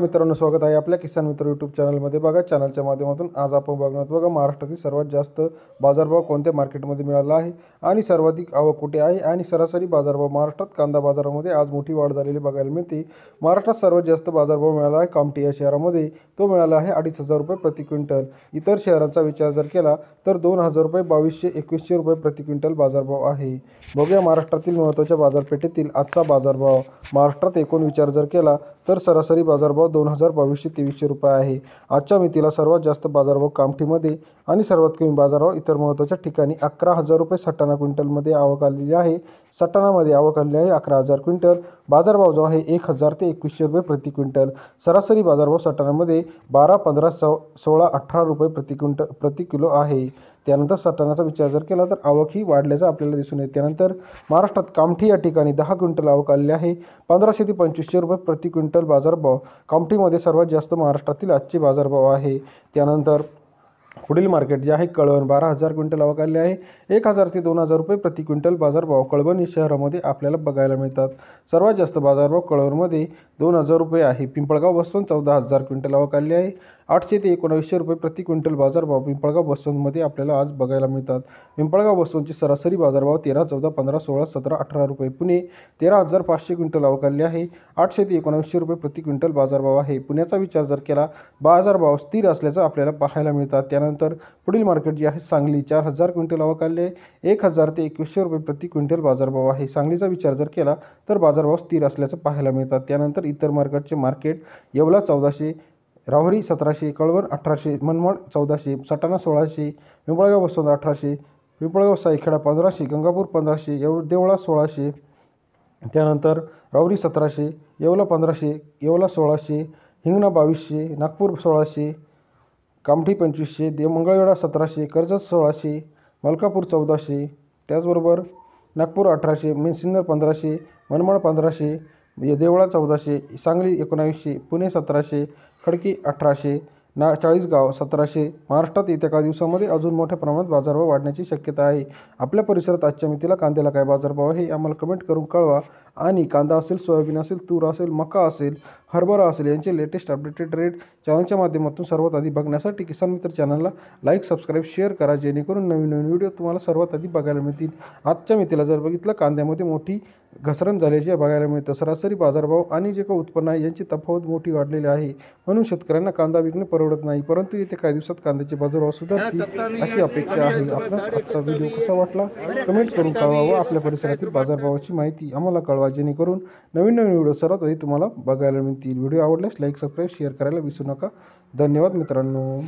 मित्रांनो, स्वागत आहे आपल्या किसान मित्र यूट्यूब चॅनलमध्ये। बघा, चॅनलच्या माध्यमातून आज आपण बघणार बघा महाराष्ट्रातील सर्वात जास्त बाजारभाव कोणत्या मार्केटमध्ये मिळाला आहे आणि सर्वाधिक आवक कुठे आहे आणि सरासरी बाजारभाव महाराष्ट्रात कांदा बाजारामध्ये आज मोठी वाढ झालेली बघायला मिळते। महाराष्ट्रात सर्वात जास्त बाजारभाव मिळाला आहे कामठी या शहरामध्ये, तो मिळाला आहे 2,500 रुपये प्रति क्विंटल। इतर शहरांचा विचार जर केला तर 2,000 रुपये, 2,200-2,100 रुपये प्रति क्विंटल बाजारभाव आहे। बघूया महाराष्ट्रातील महत्त्वाच्या बाजारपेठेतील आजचा बाजारभाव। महाराष्ट्रात एकूण विचार जर केला तर सरासरी बाजारभाव 2,000, 2,200-2,300 रुपये आहे। आजच्या मितीला सर्वात जास्त बाजारभाव कामठीमध्ये आणि सर्वात कमी बाजारभाव इतर महत्त्वाच्या ठिकाणी 11,000 रुपये सटाणा क्विंटलमध्ये आवक आलेली आहे। सटाणामध्ये आवक आलेली आहे 11,000 क्विंटल। बाजारभाव जो आहे 1,000 ते 2,100 रुपये प्रति क्विंटल। सरासरी बाजारभाव सटाणामध्ये 12, 15, 16, 18 रुपये प्रति किलो आहे। त्यानंतर सटाणाचा विचार जर केला तर आवक ही वाढल्याचं आपल्याला दिसून येते। त्यानंतर महाराष्ट्रात कामठी या ठिकाणी 10 क्विंटल आवक आलेली आहे, 1,500 ते 2,500 रुपये प्रति क्विंटल बाजारभाव कामठीमध्ये सर्वात जास्त महाराष्ट्रातील आजचे बाजारभाव आहे। त्यानंतर पुढील मार्केट जे आहे कळवण, 12,000 क्विंटल आवक आलेली आहे, 1,000 ते 2,000 रुपये प्रति क्विंटल बाजारभाव कळवण शहरामध्ये आपल्याला बघायला मिळतात। सर्वात जास्त बाजारभाव कळवणमध्ये 2,000 रुपये आहे। पिंपळगाव बसवंत 14,000 क्विंटल आवक आलेली आहे, 800 ते 1900 रुपये प्रति क्विंटल बाजारभाव पिंपळगाव बसवंतमध्ये आपल्याला आज बघायला मिळतात। पिंपळगाव बसवंतची सरासरी बाजारभाव 13, 14, 15, 16, 17, 18 रुपये। पुणे 13,500 क्विंटल आवक आलेली आहे, 800 ते 1900 रुपये प्रति क्विंटल बाजारभाव आहे। पुण्याचा विचार जर केला बाजारभाव स्थिर असल्याचं आपल्याला पाहायला मिळतात। त्यानंतर पुढील मार्केट जे आहे सांगली, 4,000 क्विंटल आवक आलेली आहे, 1,000 ते 2,100 रुपये प्रति क्विंटल बाजारभाव आहे। सांगलीचा विचार जर केला तर बाजारभाव स्थिर असल्याचं पाहायला मिळतात। त्यानंतर इतर मार्केट येवला 1,400, राहुरी 1,700, कळवण 1,800, मनमाड 1,400, सटाणा 1,600, पिंपळगाव बसवंत 1,800, पिंपळगाव साईखेडा 1,500, गंगापूर 1,500, देवळा 1,600, त्यानंतर राहुरी 1,700, येवला 1,500, येवला 1,600, हिंगणा 2,200, नागपूर 1,600, कामठी 2,500, मंगळवेढा 1,700, कर्जत 1,600, मलकापूर 1,400, त्याचबरोबर नागपूर 1,800, सिन्नर 1,500, मनमाड 1,500, देवळा 1,400, सांगली 1900, पुणे 1,700, खडकी 1,800, चाळीसगाव 1,700। महाराष्ट्रात येत्या काही दिवसांमध्ये अजून मोठ्या प्रमाणात बाजारभाव वाढण्याची शक्यता आहे। आपल्या परिसरात आजच्या मितीला कांद्याला काय बाजारभाव आहे आम्हाला कमेंट करून कळवा। आणि कांदा असेल, सोयाबीन असेल, तूर असेल, मका असेल, हरभरा असेल यांचे लेटेस्ट अपडेटेड रेट चॅनलच्या माध्यमातून सर्वात आधी बघण्यासाठी किसान मित्र चॅनलला लाईक, सबस्क्राईब, शेअर करा, जेणेकरून नवीन व्हिडिओ तुम्हाला सर्वात आधी बघायला मिळतील। आजच्या मितीला जर बघितलं कांद्यामध्ये मोठी घसरण झाल्याचे बघायला मिळतं। सरासरी बाजारभाव आणि जे काही उत्पन्न आहे यांची तफावत मोठी वाढलेली आहे, म्हणून शेतकऱ्यांना कांदा विकणे परवडत नाही। परंतु येत्या काही दिवसात कांद्याचे बाजारभाव सुधारतील अशी अपेक्षा आहे। आपल्यास आजचा व्हिडिओ कसा वाटला कमेंट करून कळवा व आपल्या परिसरातील बाजारभावाची माहिती आम्हाला कळवा, जेणेकरून नवीन व्हिडिओ सर्वात आधी तुम्हाला बघायला मिळतील। व्हिडिओ आवडल्यास लाईक, सबस्क्राईब, शेअर करायला विसरू नका। धन्यवाद मित्रांनो।